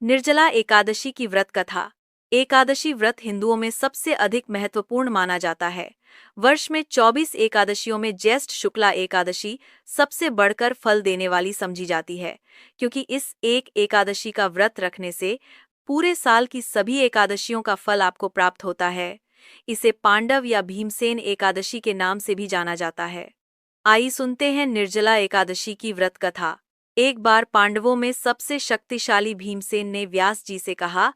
निर्जला एकादशी की व्रत कथा। एकादशी व्रत हिंदुओं में सबसे अधिक महत्वपूर्ण माना जाता है। वर्ष में 24 एकादशियों में ज्येष्ठ शुक्ला एकादशी सबसे बढ़कर फल देने वाली समझी जाती है, क्योंकि इस एक एकादशी का व्रत रखने से पूरे साल की सभी एकादशियों का फल आपको प्राप्त होता है। इसे पांडव या भीमसेन एकादशी के नाम से भी जाना जाता है। आइए सुनते हैं निर्जला एकादशी की व्रत कथा। एक बार पांडवों में सबसे शक्तिशाली भीमसेन ने व्यास जी से कहा,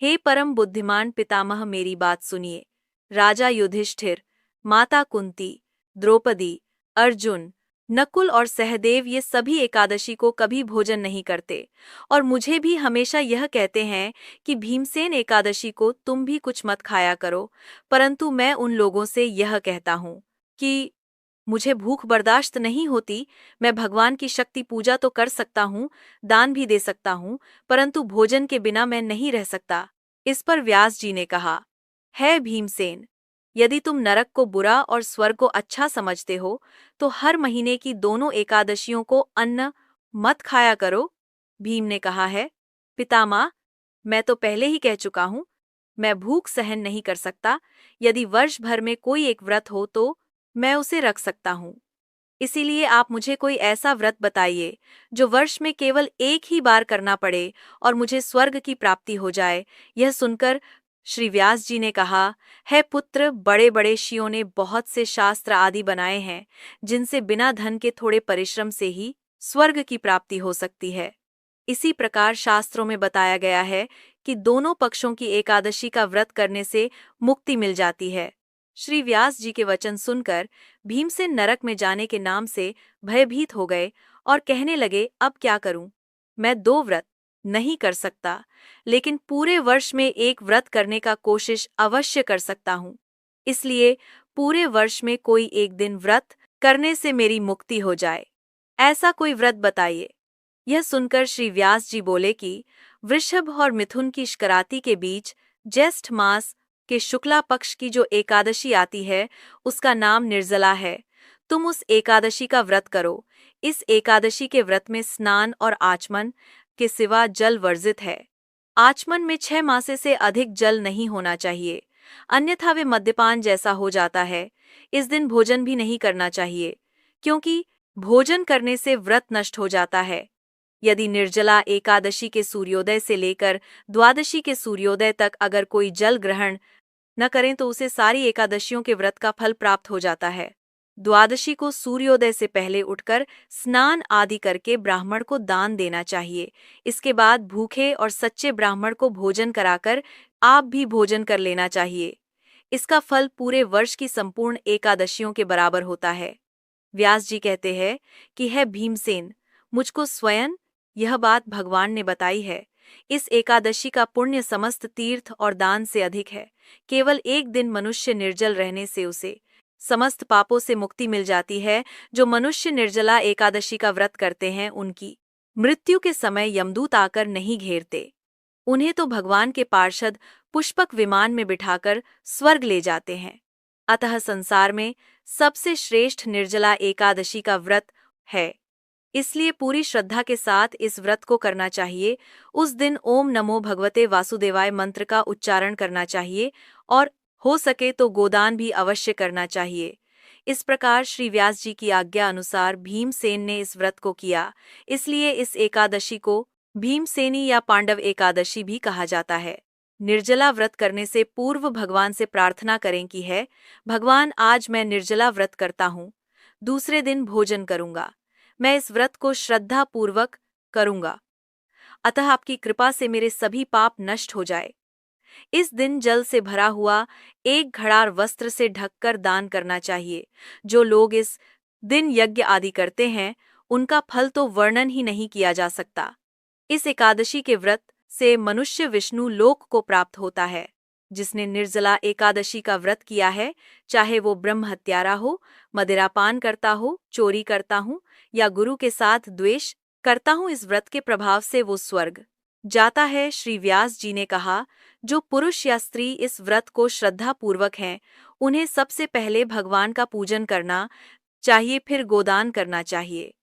हे परम बुद्धिमान पितामह, मेरी बात सुनिए। राजा युधिष्ठिर, माता कुंती, द्रौपदी, अर्जुन, नकुल और सहदेव ये सभी एकादशी को कभी भोजन नहीं करते, और मुझे भी हमेशा यह कहते हैं कि भीमसेन एकादशी को तुम भी कुछ मत खाया करो, परंतु मैं उन लोगों से यह कहता हूँ कि मुझे भूख बर्दाश्त नहीं होती। मैं भगवान की शक्ति पूजा तो कर सकता हूँ, दान भी दे सकता हूँ, परंतु भोजन के बिना मैं नहीं रह सकता। इस पर व्यास जी ने कहा, है भीमसेन, यदि तुम नरक को बुरा और स्वर्ग को अच्छा समझते हो, तो हर महीने की दोनों एकादशियों को अन्न मत खाया करो। भीम ने कहा है, पितामह, मैं तो पहले ही कह चुका हूँ, मैं भूख सहन नहीं कर सकता। यदि वर्ष भर में कोई एक व्रत हो तो मैं उसे रख सकता हूँ। इसीलिए आप मुझे कोई ऐसा व्रत बताइए जो वर्ष में केवल एक ही बार करना पड़े और मुझे स्वर्ग की प्राप्ति हो जाए। यह सुनकर श्री व्यास जी ने कहा, है पुत्र, बड़े बड़े ऋषियों ने बहुत से शास्त्र आदि बनाए हैं, जिनसे बिना धन के थोड़े परिश्रम से ही स्वर्ग की प्राप्ति हो सकती है। इसी प्रकार शास्त्रों में बताया गया है कि दोनों पक्षों की एकादशी का व्रत करने से मुक्ति मिल जाती है। श्री व्यास जी के वचन सुनकर भीमसेन नरक में जाने के नाम से भयभीत हो गए और कहने लगे, अब क्या करूं? मैं दो व्रत नहीं कर सकता, लेकिन पूरे वर्ष में एक व्रत करने का कोशिश अवश्य कर सकता हूं। इसलिए पूरे वर्ष में कोई एक दिन व्रत करने से मेरी मुक्ति हो जाए, ऐसा कोई व्रत बताइए। यह सुनकर श्री व्यास जी बोले कि वृषभ और मिथुन की शकराती के बीच ज्येष्ठ मास के शुक्ला पक्ष की जो एकादशी आती है, उसका नाम निर्जला है। तुम उस एकादशी का व्रत करो। इस एकादशी के व्रत में स्नान और आचमन के सिवा जल वर्जित है। आचमन में 6 मासे से अधिक जल नहीं होना चाहिए, अन्यथा वे मद्यपान जैसा हो जाता है। इस दिन भोजन भी नहीं करना चाहिए, क्योंकि भोजन करने से व्रत नष्ट हो जाता है। यदि निर्जला एकादशी के सूर्योदय से लेकर द्वादशी के सूर्योदय तक अगर कोई जल ग्रहण न करें तो उसे सारी एकादशियों के व्रत का फल प्राप्त हो जाता है। द्वादशी को सूर्योदय से पहले उठकर स्नान आदि करके ब्राह्मण को दान देना चाहिए। इसके बाद भूखे और सच्चे ब्राह्मण को भोजन कराकर आप भी भोजन कर लेना चाहिए। इसका फल पूरे वर्ष की संपूर्ण एकादशियों के बराबर होता है। व्यास जी कहते हैं कि है भीमसेन, मुझको स्वयं यह बात भगवान ने बताई है। इस एकादशी का पुण्य समस्त तीर्थ और दान से अधिक है। केवल एक दिन मनुष्य निर्जल रहने से उसे समस्त पापों से मुक्ति मिल जाती है। जो मनुष्य निर्जला एकादशी का व्रत करते हैं, उनकी मृत्यु के समय यमदूत आकर नहीं घेरते। उन्हें तो भगवान के पार्षद पुष्पक विमान में बिठाकर स्वर्ग ले जाते हैं। अतः संसार में सबसे श्रेष्ठ निर्जला एकादशी का व्रत है। इसलिए पूरी श्रद्धा के साथ इस व्रत को करना चाहिए। उस दिन ओम नमो भगवते वासुदेवाय मंत्र का उच्चारण करना चाहिए और हो सके तो गोदान भी अवश्य करना चाहिए। इस प्रकार श्री व्यास जी की आज्ञा अनुसार भीमसेन ने इस व्रत को किया। इसलिए इस एकादशी को भीमसेनी या पांडव एकादशी भी कहा जाता है। निर्जला व्रत करने से पूर्व भगवान से प्रार्थना करें कि है भगवान, आज मैं निर्जला व्रत करता हूँ, दूसरे दिन भोजन करूंगा। मैं इस व्रत को श्रद्धा पूर्वक करूंगा, अतः आपकी कृपा से मेरे सभी पाप नष्ट हो जाए। इस दिन जल से भरा हुआ एक घड़ार वस्त्र से ढककर दान करना चाहिए। जो लोग इस दिन यज्ञ आदि करते हैं, उनका फल तो वर्णन ही नहीं किया जा सकता। इस एकादशी के व्रत से मनुष्य विष्णु लोक को प्राप्त होता है। जिसने निर्जला एकादशी का व्रत किया है, चाहे वो ब्रह्म हत्यारा हो, मदिरापान करता हो, चोरी करता हूँ या गुरु के साथ द्वेष करता हूँ, इस व्रत के प्रभाव से वो स्वर्ग जाता है। श्री व्यास जी ने कहा, जो पुरुष या स्त्री इस व्रत को श्रद्धा पूर्वक हैं, उन्हें सबसे पहले भगवान का पूजन करना चाहिए, फिर गोदान करना चाहिए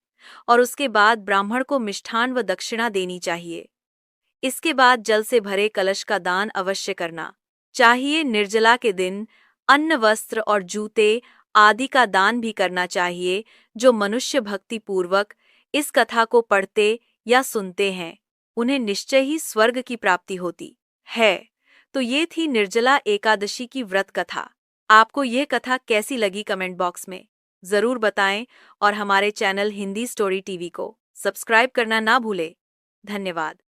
और उसके बाद ब्राह्मण को मिष्ठान व दक्षिणा देनी चाहिए। इसके बाद जल से भरे कलश का दान अवश्य करना चाहिए। निर्जला के दिन अन्न, वस्त्र और जूते आदि का दान भी करना चाहिए। जो मनुष्य भक्ति पूर्वक इस कथा को पढ़ते या सुनते हैं, उन्हें निश्चय ही स्वर्ग की प्राप्ति होती है। तो ये थी निर्जला एकादशी की व्रत कथा। आपको यह कथा कैसी लगी कमेंट बॉक्स में जरूर बताएं और हमारे चैनल हिंदी स्टोरी टीवी को सब्सक्राइब करना ना भूलें। धन्यवाद।